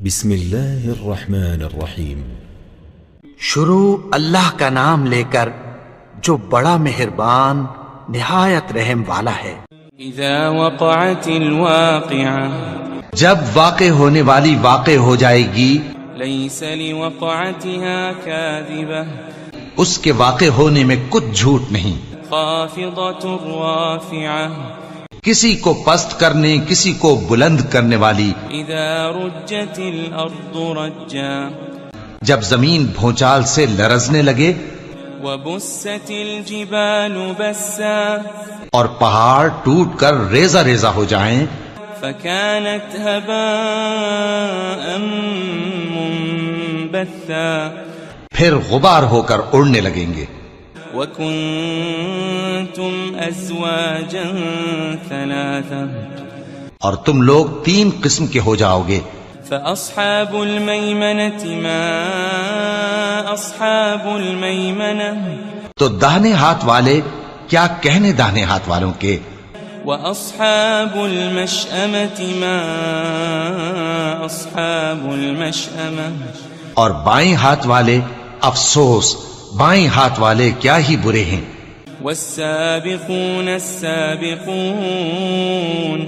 بسم اللہ الرحمن الرحیم۔ شروع اللہ کا نام لے کر جو بڑا مہربان نہایت رحم والا ہے۔ اذا وقعت الواقعة، جب واقع ہونے والی واقع ہو جائے گی، ليس لوقعتها كاذبة، اس کے واقع ہونے میں کچھ جھوٹ نہیں، خافضة رافعة، کسی کو پست کرنے کسی کو بلند کرنے والی۔ اذا رجت الارض رجا، جب زمین بھونچال سے لرزنے لگے، وبست الجبال بسا، اور پہاڑ ٹوٹ کر ریزہ ریزہ ہو جائیں، فكانت هباء منبثا، پھر غبار ہو کر اڑنے لگیں گے۔ وكنتم ازواجا ثلاثا، اور تم لوگ 3 قسم کے ہو جاؤ گے۔ فأصحاب الميمنة ما أصحاب الميمنة، تو داہنے ہاتھ والے کیا کہنے داہنے ہاتھ والوں کے، وأصحاب المشأمة ما أصحاب المشأمة، اور بائیں ہاتھ والے افسوس بائیں ہاتھ والے کیا ہی برے ہیں۔ والسابقون السابقون،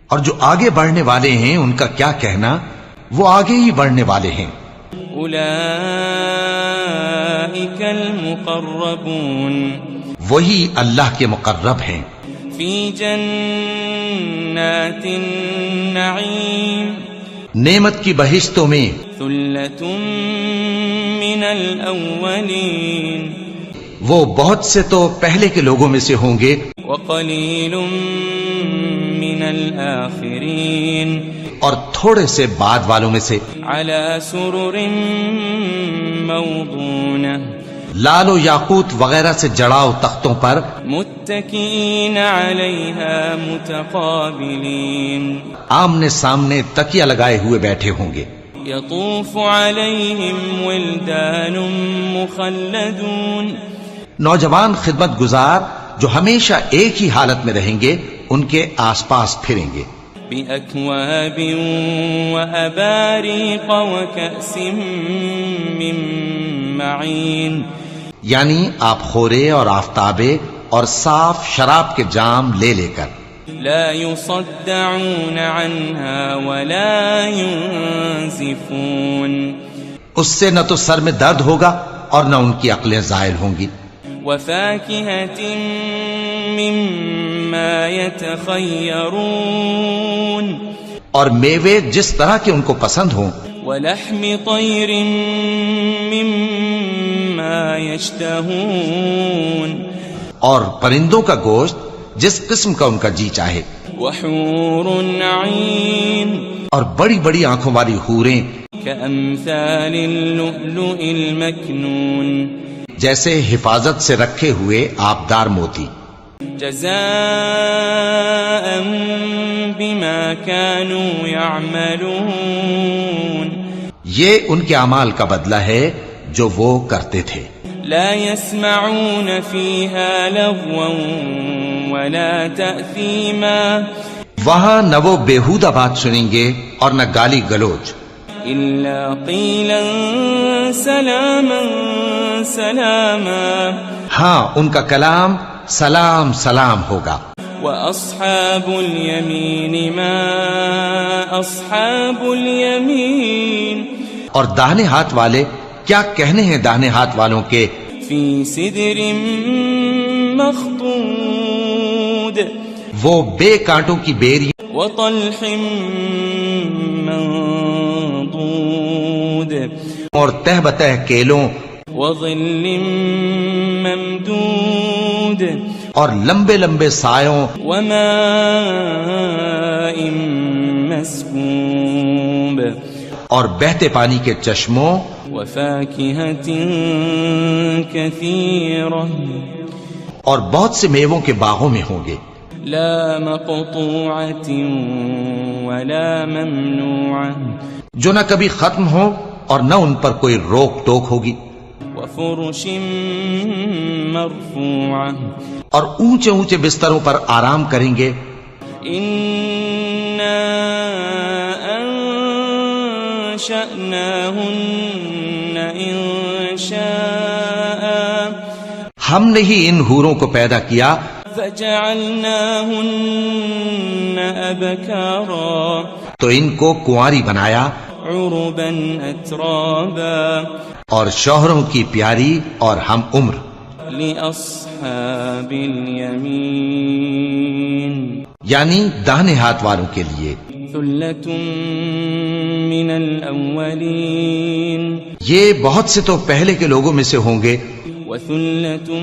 اور جو آگے بڑھنے والے ہیں ان کا کیا کہنا، وہ آگے ہی بڑھنے والے ہیں۔ أولئك المقربون، وہی اللہ کے مقرب ہیں، في جنات النعيم، نعمت کی بہشتوں میں۔ ثلة من الأولين، وہ بہت سے تو پہلے کے لوگوں میں سے ہوں گے، وقليل من الآخرين، اور تھوڑے سے بعد والوں میں سے۔ على سرر موضونة، لال و یاقوت وغیرہ سے جڑاؤ تختوں پر، متكئين عليها متقابلين، آمنے سامنے تکیہ لگائے ہوئے بیٹھے ہوں گے۔ يطوف عليهم ولدان مخلدون، نوجوان خدمت گزار جو ہمیشہ ایک ہی حالت میں رہیں گے ان کے آس پاس پھریں گے۔ بأكواب وأباريق وكأس من معين، یعنی آپ خورے اور آفتابے اور صاف شراب کے جام لے لے کر۔ لا يصدعون عنها ولا ينزفون، اس سے نہ تو سر میں درد ہوگا اور نہ ان کی عقلیں زائل ہوں گی۔ وفاكهة مما يتخيرون، اور میوے جس طرح کے ان کو پسند ہوں، ولحم طير مما يشتهون، اور پرندوں کا گوشت جس قسم کا ان کا جی چاہے، وحور عين، اور بڑی بڑی آنکھوں والی حوریں كأمثال اللؤلؤ المكنون، جیسے حفاظت سے رکھے ہوئے آبدار موتی۔ جزاء بما كانوا يعملون، یہ ان کے اعمال کا بدلہ ہے جو وہ کرتے تھے۔ لا يسمعون فيها لغوا ولا تأثيما، وہاں نہ وہ بیہودہ بات سنیں گے اور نہ گالی گلوچ، إلا قيلا سلاما سلاما، ہاں ان کا کلام سلام سلام ہوگا۔ وأصحاب اليمين ما أصحاب اليمين، اور داہنے ہاتھ والے کیا کہنے ہیں داہنے ہاتھ والوں کے، في سدر مخضود، وہ بے کانٹوں کی بیری وطلح منضود، اور تہ بتہ کیلوں وظل ممدود، اور لمبے لمبے سایوں وماء مسكوب، اور بہتے پانی کے چشموں، وفاكهة كثيرة، اور بہت سے میووں کے باغوں میں ہوں گے، لا مقطوعة ولا ممنوعة، جو نہ کبھی ختم ہو اور نہ ان پر کوئی روک ٹوک ہوگی، وفرش مرفوعة، اور اونچے اونچے بستروں پر آرام کریں گے۔ أنشأناهن إنشاء ہم نے ہی ان حوروں کو پیدا کیا فجعلناهن أبكارا تو ان کو کنواری بنایا عربا أترابا اور شوہروں کی پیاری اور ہم عمر لأصحاب اليمين یعنی داہنے ہاتھ والوں کے لیے ثلة من الأولين یہ بہت سے تو پہلے کے لوگوں میں سے ہوں گے وثلة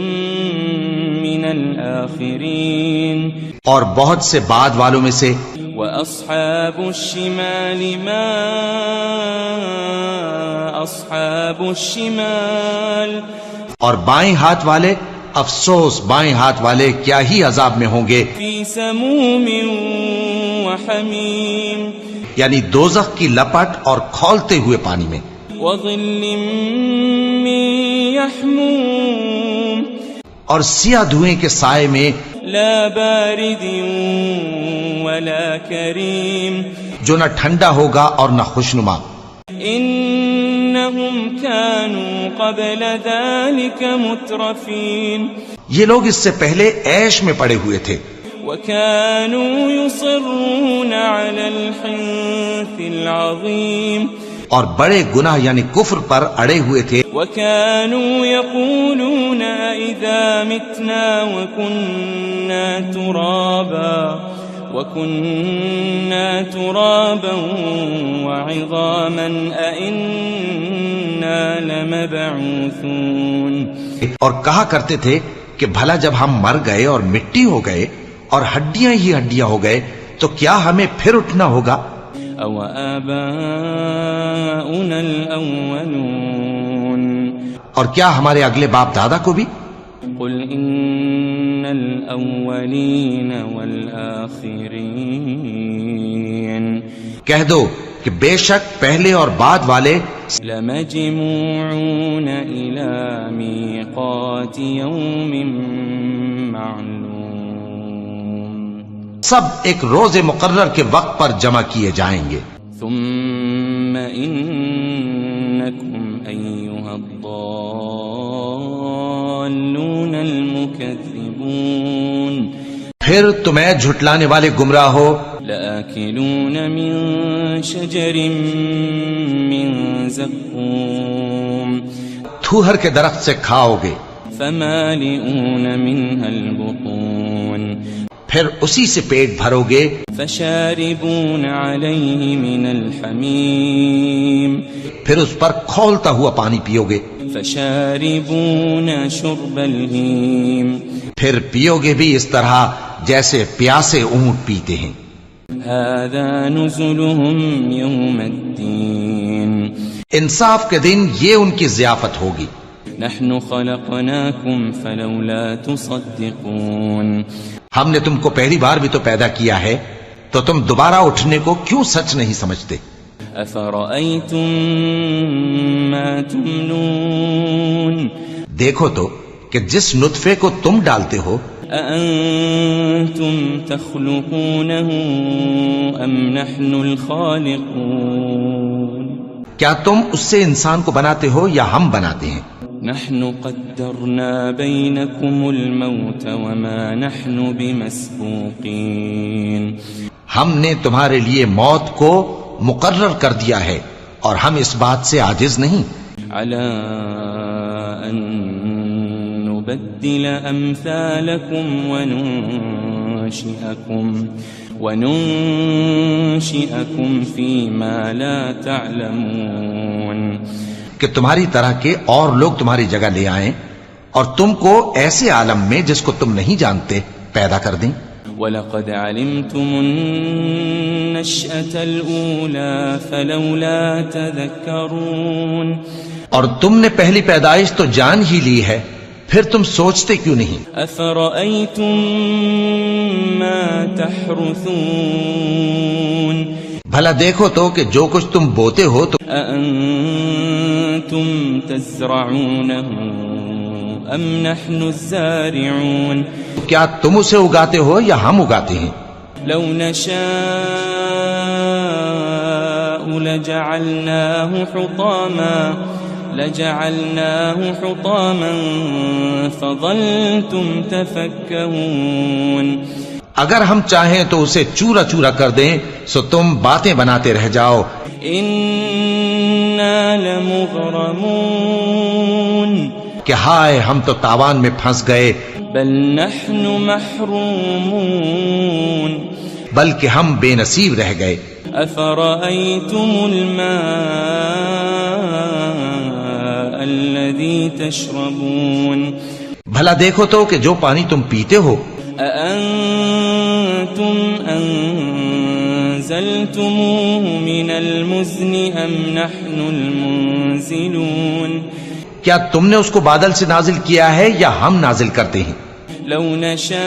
من الآخرين اور بہت سے بعد والوں میں سے وأصحاب الشمال ما أصحاب الشمال اور بائیں ہاتھ والے افسوس بائیں ہاتھ والے کیا ہی عذاب میں ہوں گے في سموم وحميم یعنی دوزخ کی لپٹ اور کھولتے ہوئے پانی میں وظل من يحموم اور سیاہ دھوئیں کے سائے میں لا بارد ولا كريم جو نہ ٹھنڈا ہوگا اور نہ خوشنما إنهم كانوا قبل ذلك مترفين یہ لوگ اس سے پہلے عیش میں پڑے ہوئے تھے وكانوا يصرون على الحنث العظيم اور بڑے گناہ یعنی کفر پر اڑے ہوئے تھے وكانوا يقولون إذا متنا وكنا ترابا وعظاما أئنا لمبعوثون اور کہا کرتے تھے کہ بھلا جب ہم مر گئے اور مٹی ہو گئے اور ہڈیاں ہی ہڈیاں ہو گئے تو کیا ہمیں پھر اٹھنا ہوگا أو آباؤنا الأولون اور کیا ہمارے اگلے باپ دادا کو بھی قل إن الأولين والآخرين کہہ دو کہ بے شک پہلے اور بعد والے لمجموعون إلى ميقات يوم معلوم سب ایک روز مقرر کے وقت پر جمع کیے جائیں گے ثم إنكم أيها الضالون المكذبون پھر تمہیں جھٹلانے والے گمراہ ہو لآكلون من شجر من زقوم تھوہر کے درخت سے کھاؤ گے فمالئون منها البطون پھر اسی سے پیٹ بھرو گے فشاربون عليه من الحميم پھر اس پر کھولتا ہوا پانی پیو گے فشاربون شرب الهيم پھر پیو گے بھی اس طرح جیسے پیاسے اونٹ پیتے ہیں هذا نزلهم يوم الدين انصاف کے دن یہ ان کی ضیافت ہوگی نحن خلقناكم فلولا تصدقون ہم نے تم کو پہلی بار بھی تو پیدا کیا ہے تو تم دوبارہ اٹھنے کو کیوں سچ نہیں سمجھتے أفرأيتم ما تمنون دیکھو تو کہ جس نطفے کو تم ڈالتے ہو أأنتم تخلقونه أم نحن الخالقون کیا تم اس سے انسان کو بناتے ہو یا ہم بناتے ہیں نحن قدرنا بينكم الموت وما نحن بمسبوقين ہم نے تمہارے لیے موت کو مقرر کر دیا ہے اور ہم اس بات سے عاجز نہیں على أن نبدل أمثالكم وننشئكم فيما لا تعلمون کہ تمہاری طرح کے اور لوگ تمہاری جگہ لے آئیں اور تم کو ایسے عالم میں جس کو تم نہیں جانتے پیدا کر دیں وَلَقَدْ عَلِمْتُمُ النَّشْأَةَ الْأُولَى فَلَوْلَا تَذَكَّرُونَ اور تم نے پہلی پیدائش تو جان ہی لی ہے پھر تم سوچتے کیوں نہیں أَفَرَأَيْتُم مَّا تَحْرُثُونَ بھلا دیکھو تو کہ جو کچھ تم بوتے ہو تو أَأَنتُمْ تَزْرَعُونَهُ أَمْ نَحْنُ الزَّارِعُونَ کیا تم اسے اگاتے ہو یا ہم اگاتے ہیں لو نشاء لجعلناه حطاما فظلتم تفكهون اگر ہم چاہیں تو اسے چورا چورا کر دیں سو تم باتیں بناتے رہ جاؤ. إنا لمغرمون کہ ہائے ہم تو تاوان میں پھنس گئے. بل نحن محرومون بلکہ ہم بے نصیب رہ گئے. أفرأيتم الماء الذي تشربون بھلا دیکھو تو کہ جو پانی تم پیتے ہو أأنتم أنزلتموه من المزن أم نحن المنزلون کیا تم نے اس کو بادل سے نازل کیا ہے یا ہم نازل کرتے ہیں؟ لو نشاء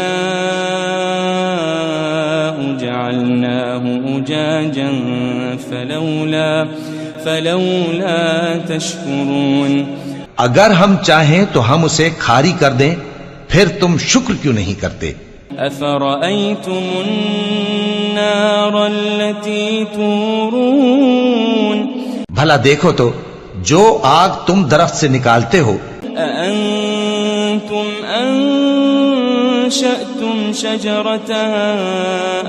جعلناه أجاجا فلولا تشكرون اگر ہم چاہیں تو ہم اسے کھاری کر دیں پھر تم شکر کیوں نہیں کرتے؟ أفرأيتم النار التي تورون بھلا دیکھو تو جو آگ تم درخت سے نکالتے ہو أأنتم أنشأتم شجرتها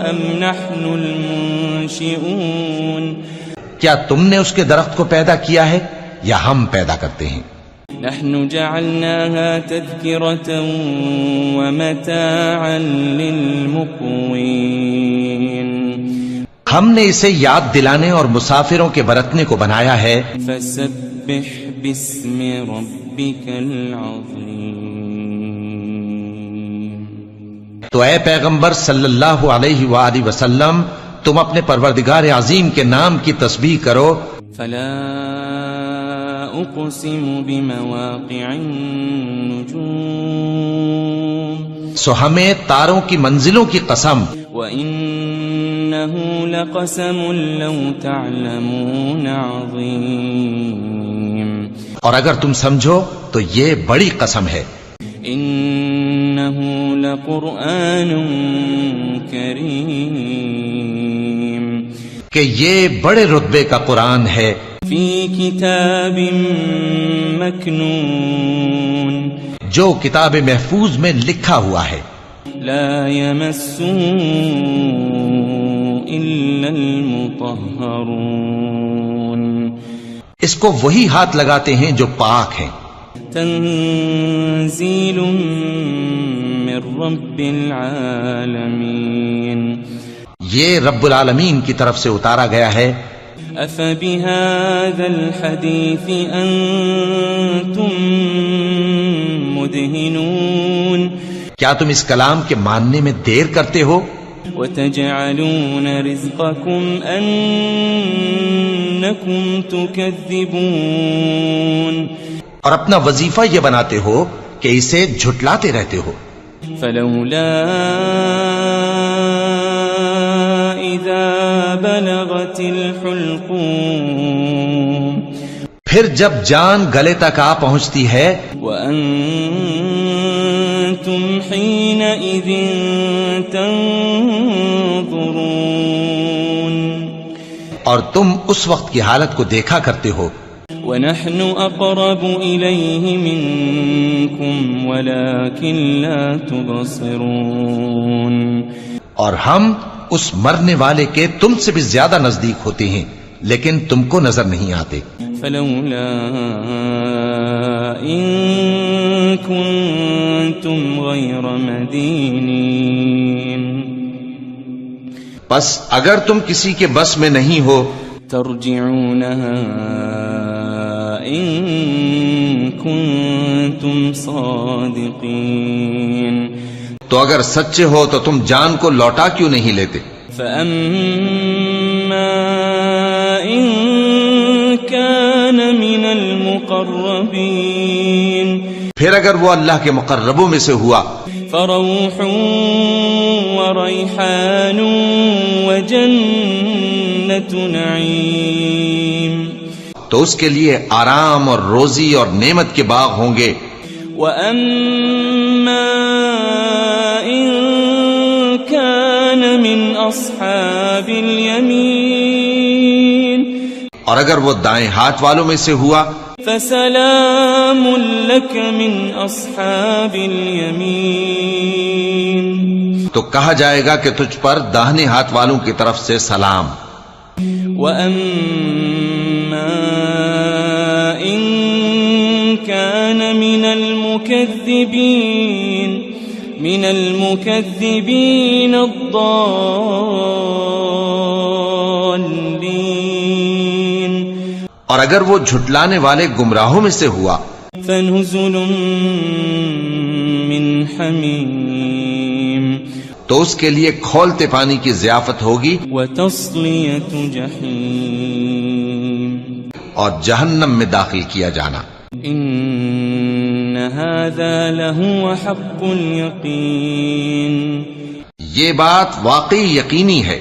أم نحن المنشئون کیا تم نے اس کے درخت کو پیدا کیا ہے یا ہم پیدا کرتے ہیں؟ نحن جعلناها تذكرة ومتاعا للمقوين ہم نے اسے یاد دلانے اور مسافروں کے برتنے کو بنایا ہے. فسبح باسم ربك العظيم تو اے پیغمبر صلی اللہ علیہ وآلہ وسلم تم اپنے پروردگار عظیم کے نام کی تسبیح کرو. فلا أقسم بمواقع النجوم سو ہمیں تاروں کی منزلوں کی قسم. وإنه لقسم لو تعلمون عظيم اور اگر تم سمجھو تو یہ بڑی قسم ہے. إنه لقرآن كريم کہ یہ بڑے رتبے کا قرآن ہے. في كتاب مكنون جو کتاب محفوظ میں لکھا ہوا ہے. لا يمسه إلا المطهرون اس کو وہی ہاتھ لگاتے ہیں جو پاک ہیں. تنزيل من رب العالمين یہ رب العالمین کی طرف سے اتارا گیا ہے. أفبهذا الحديث أنتم مدهنون کیا تم اس کلام کے ماننے میں دیر کرتے ہو؟ وتجعلون رزقكم أنكم تكذبون اور اپنا وظیفہ یہ بناتے ہو کہ اسے جھٹلاتے رہتے ہو. فلولا إذا بلغت الحلقوم پھر جب جان گلے تک آ پہنچتی ہے وأنتم حينئذ تنظرون اور تم اس وقت کی حالت کو دیکھا کرتے ہو. ونحن أقرب إليه منكم ولكن لا تبصرون اور ہم اس مرنے والے کے تم سے بھی زیادہ نزدیک ہوتے ہیں لیکن تم کو نظر نہیں آتے. فلولا إن كنتم غير مدينين بس اگر تم کسی کے بس میں نہیں ہو ترجعونها إن كنتم صادقين تو اگر سچے ہو تو تم جان کو لوٹا کیوں نہیں لیتے؟ فأما إن كان من المقربين پھر اگر وہ اللہ کے مقربوں میں سے ہوا فروح وريحان وجنة نعيم تو اس کے لیے آرام اور روزی اور نعمت کے باغ ہوں گے. وأما إن كان من أصحاب اليمين اور اگر وہ دائیں ہاتھ والوں میں سے ہوا فسلام لك من أصحاب اليمين تو کہا جائے گا کہ تجھ پر داہنے ہاتھ والوں کی طرف سے سلام. وأما إن كان من المكذبين الضالين اور اگر وہ جھٹلانے والے گمراہوں میں سے ہوا فنزل من حمیم تو اس کے لیے کھولتے پانی کی ضیافت ہوگی وتصلیۃ جحیم اور جہنم میں داخل کیا جانا. ان هذا لهو حق اليقین یہ بات واقعی یقینی ہے.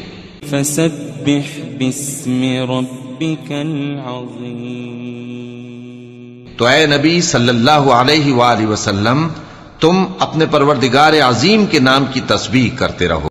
فسبح باسم ربك العظیم تو اے نبی صلی اللہ علیہ وآلہ وسلم تم اپنے پروردگار عظیم کے نام کی تسبیح کرتے رہو.